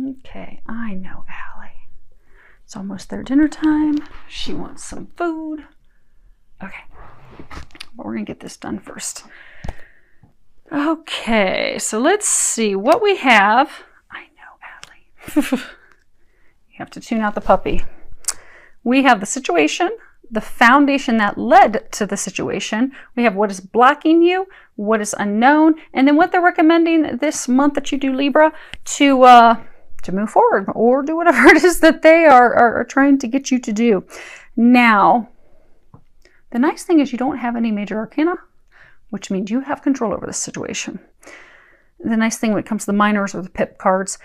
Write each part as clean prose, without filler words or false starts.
Okay, I know Allie. It's almost their dinner time. She wants some food. Okay, but we're gonna get this done first. Okay, so let's see what we have. I know Allie. You have to tune out the puppy. We have the situation, the foundation that led to the situation. We have what is blocking you, what is unknown, and then what they're recommending this month that you do, Libra, to move forward or do whatever it is that they are trying to get you to do. Now, the nice thing is you don't have any major arcana, which means you have control over the situation. The nice thing when it comes to the minors or the pip cards,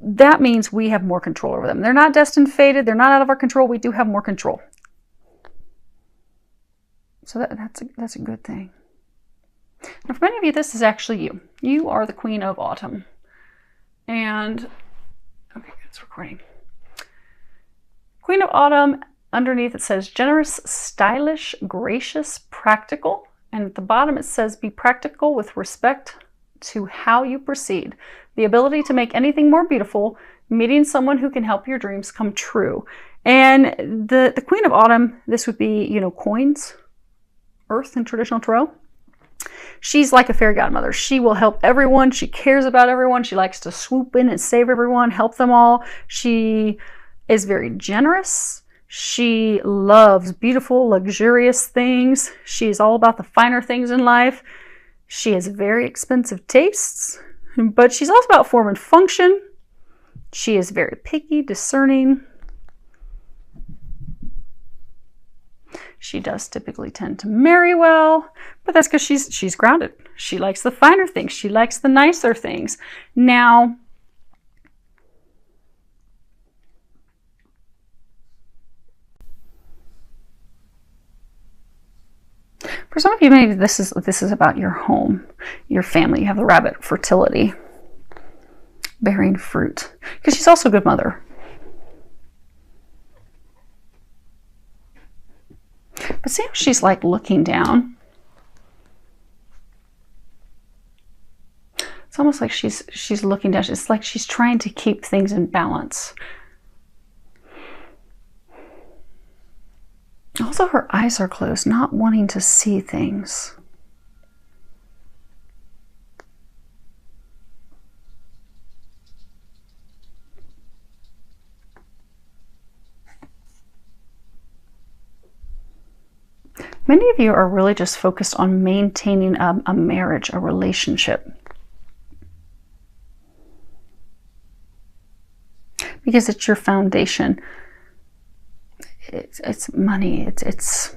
that means we have more control over them. They're not destined, fated. They're not out of our control. We do have more control. So that's a good thing. Now, for many of you, this is actually you. You are the Queen of Autumn. And, okay, it's recording. Queen of Autumn, underneath it says generous, stylish, gracious, practical. And at the bottom it says be practical with respect to how you proceed. The ability to make anything more beautiful, meeting someone who can help your dreams come true. And the Queen of Autumn, this would be, you know, coins, earth in traditional tarot. She's like a fairy godmother. She will help everyone. She cares about everyone. She likes to swoop in and save everyone, help them all. She is very generous. She loves beautiful, luxurious things. She's all about the finer things in life. She has very expensive tastes, but she's also about form and function. She is very picky, discerning. She does typically tend to marry well, but that's because she's grounded. She likes the finer things. She likes the nicer things. Now, for some of you, maybe this is about your home, your family. You have the rabbit, fertility, bearing fruit, because she's also a good mother. But see how she's like looking down? It's almost like she's looking down. It's like she's trying to keep things in balance. Also, her eyes are closed, not wanting to see things. Many of you are really just focused on maintaining a marriage, a relationship. Because it's your foundation. It's money. It's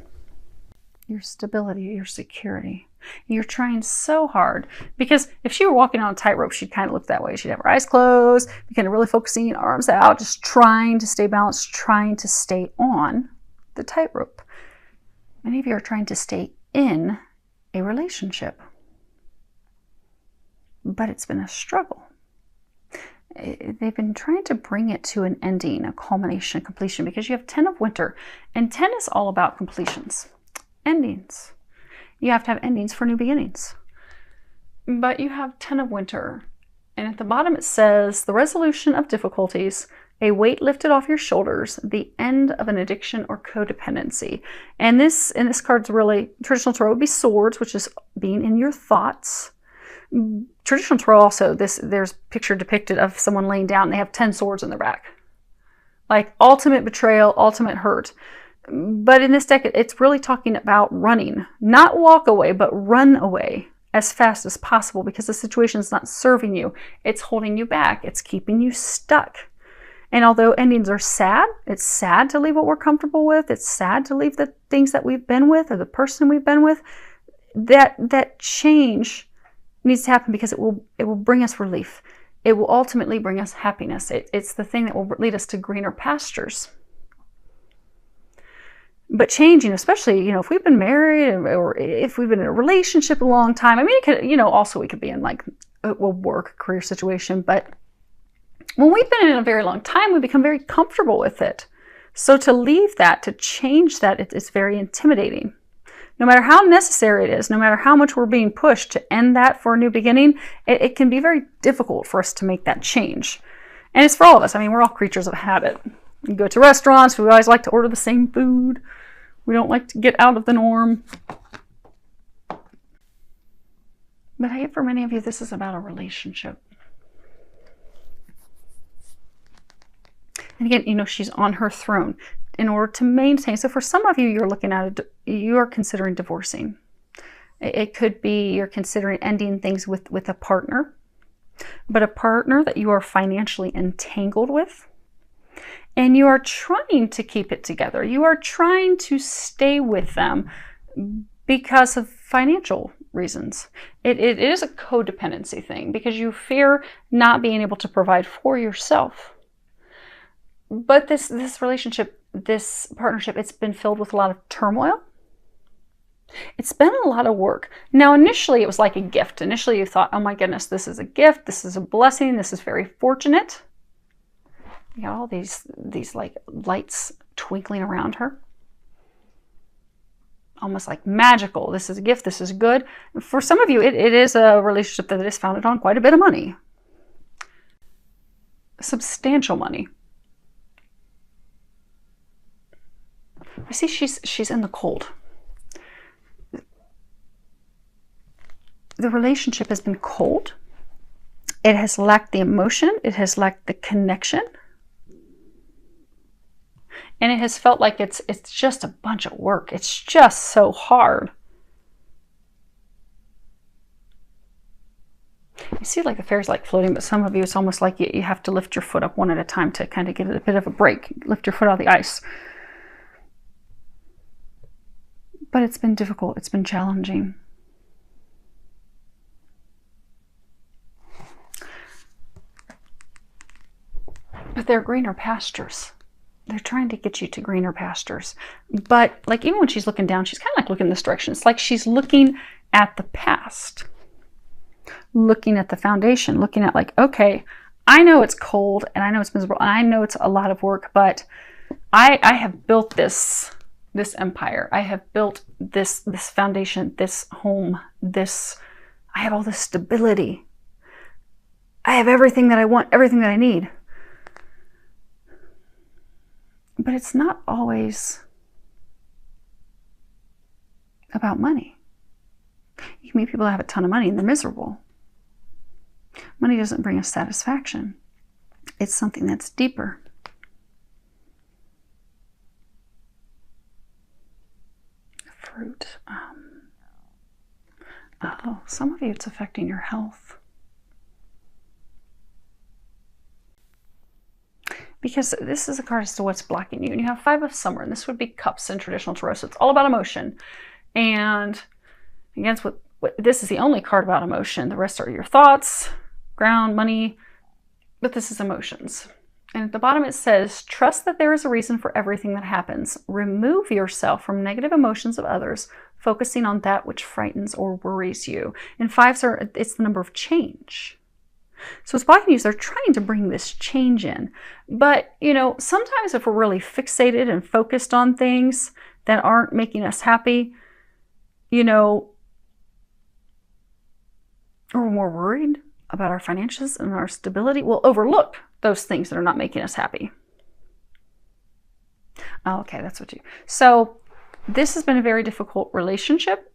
your stability, your security. You're trying so hard. Because if she were walking on a tightrope, she'd kind of look that way. She'd have her eyes closed, be kind of really focusing, arms out, just trying to stay balanced, trying to stay on the tightrope. Many of you are trying to stay in a relationship, but it's been a struggle. They've been trying to bring it to an ending, a culmination, a completion, because you have 10 of Winter, and 10 is all about completions, endings. You have to have endings for new beginnings. But you have 10 of Winter, and at the bottom it says, the resolution of difficulties, a weight lifted off your shoulders, the end of an addiction or codependency. And this card's really, traditional tarot would be swords, which is being in your thoughts. Traditional tarot also, there's picture depicted of someone laying down and they have 10 swords in their back. Like ultimate betrayal, ultimate hurt. But in this deck, it's really talking about running. Not walk away, but run away as fast as possible because the situation is not serving you. It's holding you back. It's keeping you stuck. And although endings are sad, it's sad to leave what we're comfortable with. It's sad to leave the things that we've been with or the person we've been with. That change needs to happen because it will bring us relief. It will ultimately bring us happiness. It's the thing that will lead us to greener pastures. But changing, especially, if we've been married or if we've been in a relationship a long time, I mean, it could, also we could be in like a work, career situation, but when we've been in a very long time, we become very comfortable with it. So to leave that, to change that, it's very intimidating. No matter how necessary it is, no matter how much we're being pushed to end that for a new beginning, it can be very difficult for us to make that change. And it's for all of us. I mean, we're all creatures of habit. We go to restaurants, we always like to order the same food. We don't like to get out of the norm. But hey, for many of you, this is about a relationship. And again, you know, she's on her throne in order to maintain. So for some of you, you're looking at it, you are considering divorcing. It could be you're considering ending things with a partner, but a partner that you are financially entangled with. And you are trying to keep it together. You are trying to stay with them because of financial reasons. It is a codependency thing because you fear not being able to provide for yourself. But this relationship, this partnership, it's been filled with a lot of turmoil. It's been a lot of work. Now, initially, it was like a gift. Initially, you thought, oh my goodness, this is a gift. This is a blessing. This is very fortunate. You got all these like lights twinkling around her. Almost like magical. This is a gift. This is good. For some of you, it is a relationship that is founded on quite a bit of money. Substantial money. I see she's in the cold. The relationship has been cold. It has lacked the emotion. It has lacked the connection. And it has felt like it's just a bunch of work. It's just so hard. You see like the fairies like floating, but some of you, it's almost like you have to lift your foot up one at a time to kind of get a bit of a break. Lift your foot out of the ice. But it's been difficult. It's been challenging. But they're greener pastures. They're trying to get you to greener pastures. But like even when she's looking down, she's kind of like looking this direction. It's like she's looking at the past. Looking at the foundation. Looking at like, okay, I know it's cold and I know it's miserable and I know it's a lot of work, but I have built this empire. I have built this foundation, this home, I have all this stability. I have everything that I want, everything that I need. But it's not always about money. You can meet people that have a ton of money and they're miserable. Money doesn't bring us satisfaction. It's something that's deeper. Fruit. Oh, some of you it's affecting your health. Because this is a card as to what's blocking you. And you have Five of Summer, and this would be Cups in traditional tarot. So it's all about emotion. And against what this is the only card about emotion. The rest are your thoughts, ground, money, but this is emotions. And at the bottom it says, trust that there is a reason for everything that happens. Remove yourself from negative emotions of others, focusing on that which frightens or worries you. And fives it's the number of change. So it's blocking you. They're trying to bring this change in. But, you know, sometimes if we're really fixated and focused on things that aren't making us happy, you know, or we're worried about our finances and our stability, we'll overlook those things that are not making us happy. Oh, okay, that's what you... So this has been a very difficult relationship.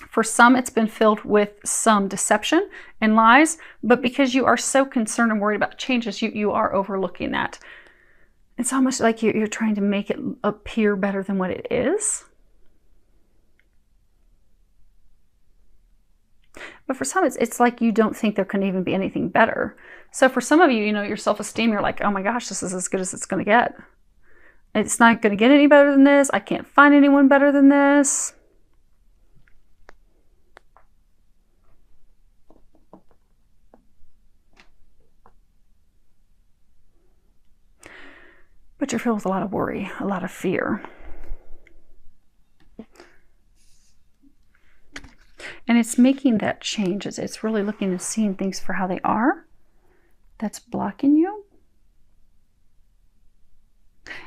For some, it's been filled with some deception and lies, but because you are so concerned and worried about changes, you are overlooking that. It's almost like you're trying to make it appear better than what it is. But for some, it's like you don't think there can even be anything better. So for some of you, you know, your self-esteem, you're like, oh my gosh, this is as good as it's going to get. It's not going to get any better than this. I can't find anyone better than this. But you're filled with a lot of worry, a lot of fear. And it's making that change. It's really looking and seeing things for how they are. That's blocking you.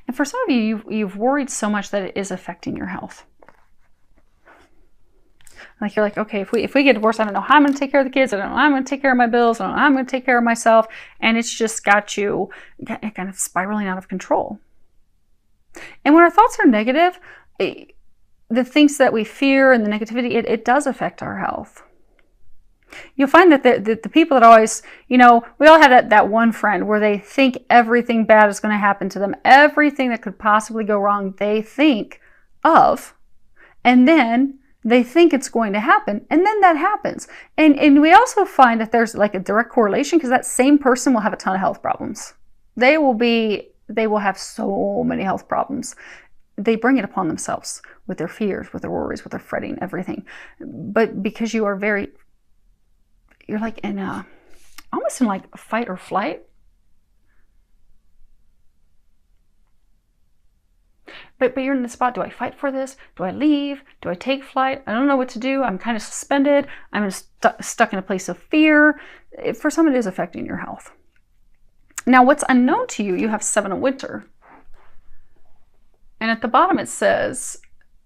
And for some of you, you've worried so much that it is affecting your health. Like you're like, okay, if we get divorced, I don't know how I'm going to take care of the kids. I don't know how I'm going to take care of my bills. I don't know how I'm going to take care of myself. And it's just got you kind of spiraling out of control. And when our thoughts are negative, the things that we fear and the negativity, it does affect our health. You'll find that the people that always, we all have that one friend where they think everything bad is going to happen to them. Everything that could possibly go wrong, they think of. And then they think it's going to happen, and then that happens. And we also find that there's like a direct correlation, because that same person will have a ton of health problems. They will have so many health problems. They bring it upon themselves with their fears, with their worries, with their fretting, everything. But because you're like almost in like fight or flight. But you're in the spot, do I fight for this? Do I leave? Do I take flight? I don't know what to do. I'm kind of suspended. I'm stuck in a place of fear. For some, it is affecting your health. Now, what's unknown to you, you have 7 of Winter. And at the bottom it says,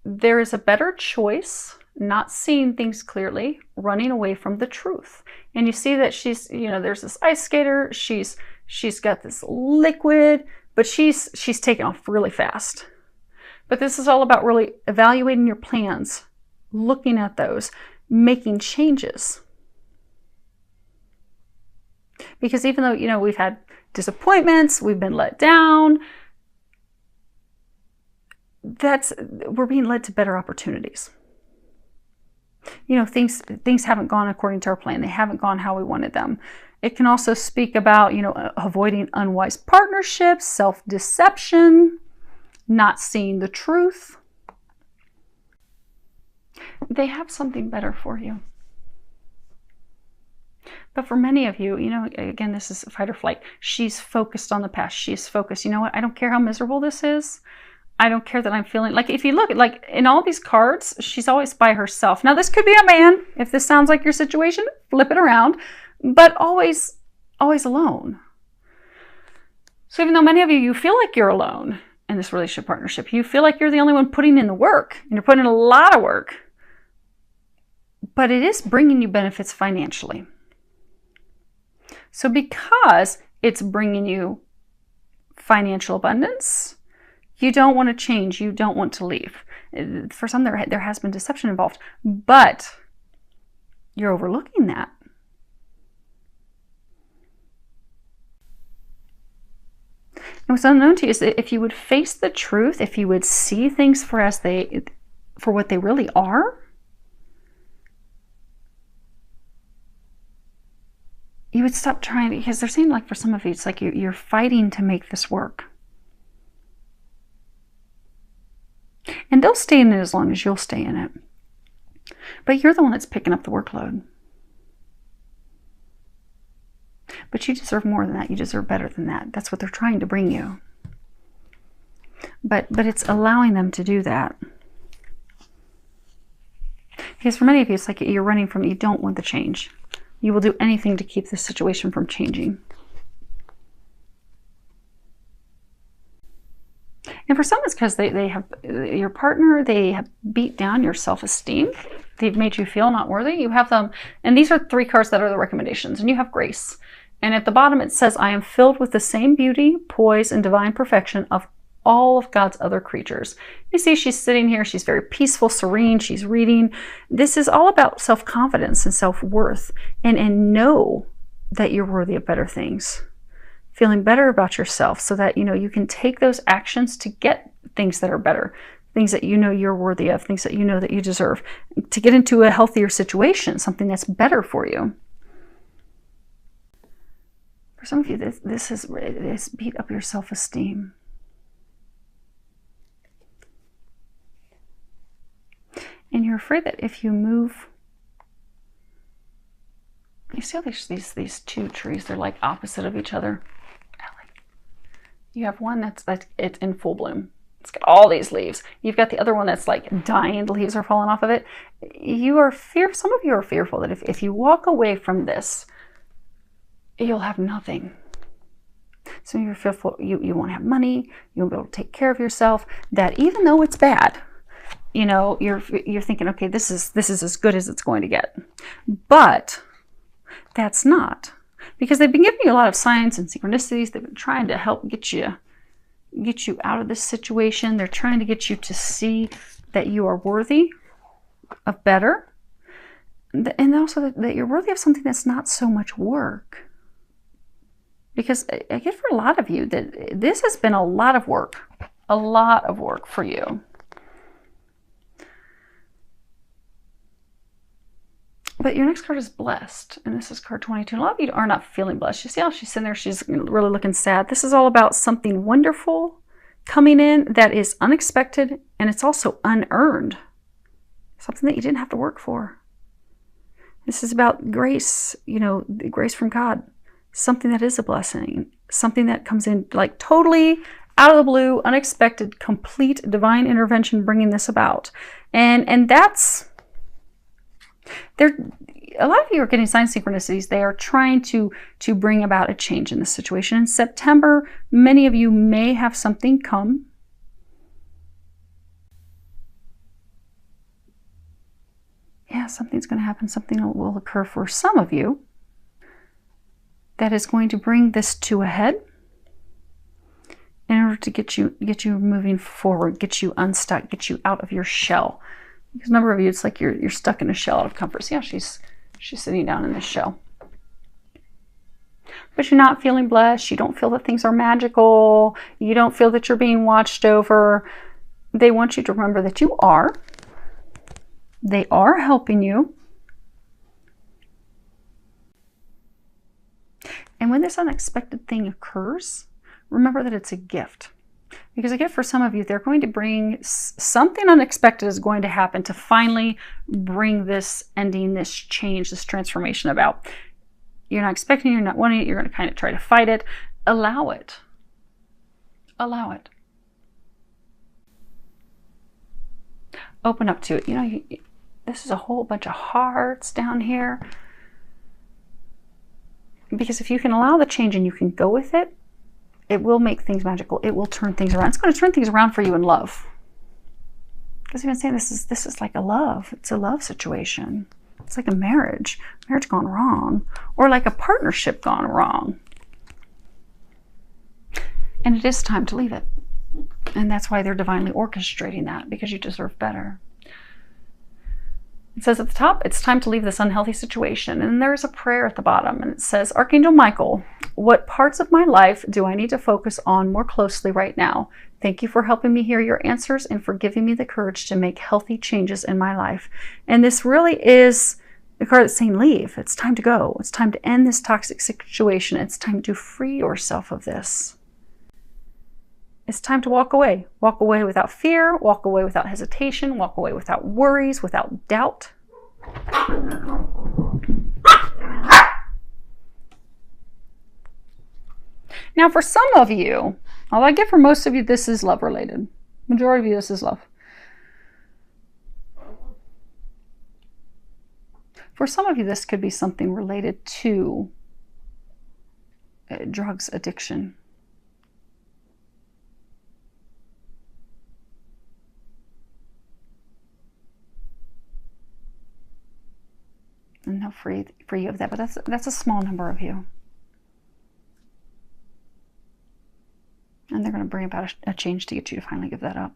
there is a better choice, not seeing things clearly, running away from the truth. And you see that she's, there's this ice skater. She's got this liquid, but she's taking off really fast. But this is all about really evaluating your plans, looking at those, making changes. Because even though, we've had disappointments, we've been let down, we're being led to better opportunities. Things haven't gone according to our plan. They haven't gone how we wanted them. It can also speak about, avoiding unwise partnerships, self-deception, not seeing the truth. They have something better for you. But for many of you, again, this is fight or flight. She's focused on the past. She's focused. You know what? I don't care how miserable this is. I don't care that I'm feeling like, if you look at like in all these cards, she's always by herself. Now this could be a man. If this sounds like your situation, flip it around, but always alone. So even though many of you feel like you're alone in this relationship partnership, you feel like you're the only one putting in the work, and you're putting in a lot of work, but it is bringing you benefits financially. So because it's bringing you financial abundance, you don't want to change. You don't want to leave. For some, there has been deception involved, but you're overlooking that. And what's unknown to you is that if you would face the truth, if you would see things for what they really are, you would stop trying, because they're saying, like, for some of you, it's like you're fighting to make this work. And they'll stay in it as long as you'll stay in it. But you're the one that's picking up the workload. But you deserve more than that. You deserve better than that. That's what they're trying to bring you. But it's allowing them to do that. Because for many of you, it's like you're running from, you don't want the change. You will do anything to keep this situation from changing. And for some, it's because they have, your partner, they have beat down your self-esteem. They've made you feel not worthy. You have them, and these are 3 cards that are the recommendations, and you have grace. And at the bottom it says, I am filled with the same beauty, poise, and divine perfection of all of God's other creatures. You see, she's sitting here. She's very peaceful, serene. She's reading. This is all about self-confidence and self-worth, and know that you're worthy of better things. Feeling better about yourself so that, you can take those actions to get things that are better, things that you're worthy of, things that that you deserve, to get into a healthier situation, something that's better for you. For some of you, this has beat up your self-esteem. And you're afraid that if you move, you see how these 2 trees, they're like opposite of each other. You have one that's it's in full bloom. It's got all these leaves. You've got the other one that's like dying. The leaves are falling off of it. Some of you are fearful that if you walk away from this, you'll have nothing. Some of you are fearful you won't have money. You won't be able to take care of yourself. That even though it's bad, you know, you're thinking, okay, this is as good as it's going to get. But that's not, because they've been giving you a lot of signs and synchronicities. They've been trying to help get you out of this situation. They're trying to get you to see that you are worthy of better, and also that you're worthy of something that's not so much work. Because I get for a lot of you that this has been a lot of work for you. But your next card is blessed, and this is card 22. A lot of you are not feeling blessed. You see how she's sitting there, she's really looking sad. This is all about something wonderful coming in that is unexpected, and it's also unearned. Something that you didn't have to work for. This is about grace, you know, grace from God. Something that is a blessing. Something that comes in like totally out of the blue, unexpected, complete divine intervention bringing this about. And that's... a lot of you are getting sign synchronicities. They are trying to bring about a change in this situation. In September, many of you may have something come. Yeah, something's going to happen. Something will occur for some of you that is going to bring this to a head in order to get you moving forward, get you unstuck, get you out of your shell. Because a number of you, it's like you're stuck in a shell out of comfort. So yeah, she's sitting down in this shell. But you're not feeling blessed. You don't feel that things are magical. You don't feel that you're being watched over. They want you to remember that you are. They are helping you. And when this unexpected thing occurs, remember that it's a gift. Because again, for some of you, they're going to bring something unexpected is going to happen to finally bring this ending, this change, this transformation about. You're not expecting it, you're not wanting it, you're going to kind of try to fight it. Allow it. Allow it. Open up to it. You know, this is a whole bunch of hearts down here. Because if you can allow the change and you can go with it, it will make things magical. It will turn things around. It's going to turn things around for you in love. Because I've been saying this is like a love. It's a love situation. It's like a marriage gone wrong, or like a partnership gone wrong. And it is time to leave it. And that's why they're divinely orchestrating that, because you deserve better. It says at the top, it's time to leave this unhealthy situation. And there's a prayer at the bottom, and it says, Archangel Michael, what parts of my life do I need to focus on more closely right now? Thank you for helping me hear your answers and for giving me the courage to make healthy changes in my life. And this really is the card that's saying leave. It's time to go. It's time to end this toxic situation. It's time to free yourself of this. It's time to walk away. Walk away without fear, walk away without hesitation, walk away without worries, without doubt. Now for some of you, although I get for most of you, this is love related. Majority of you, this is love. For some of you, this could be something related to drugs addiction. And they'll free you of that, but that's a small number of you. And they're going to bring about a change to get you to finally give that up.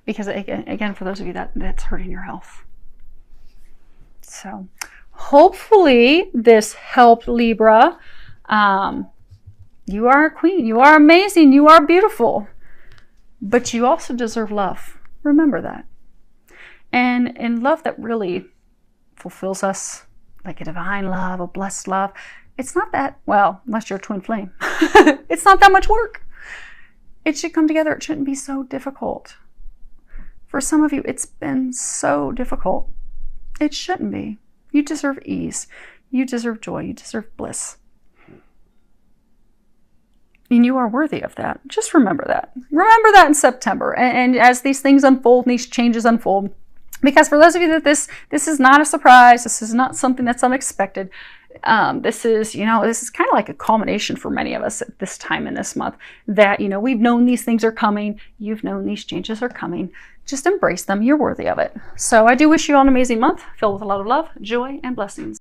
Because again, for those of you that's hurting your health. So hopefully this helped, Libra. You are a queen. You are amazing. You are beautiful. But you also deserve love. Remember that. And love that really fulfills us, like a divine love, a blessed love. It's not that, well, unless you're a twin flame, it's not that much work. It should come together. It shouldn't be so difficult. For some of you, it's been so difficult. It shouldn't be. You deserve ease. You deserve joy. You deserve bliss. And you are worthy of that. Just remember that. Remember that in September. And as these things unfold, and these changes unfold, because for those of you that this is not a surprise, this is not something that's unexpected. This is kind of like a culmination for many of us at this time in this month that, we've known these things are coming. You've known these changes are coming. Just embrace them. You're worthy of it. So I do wish you all an amazing month filled with a lot of love, joy, and blessings.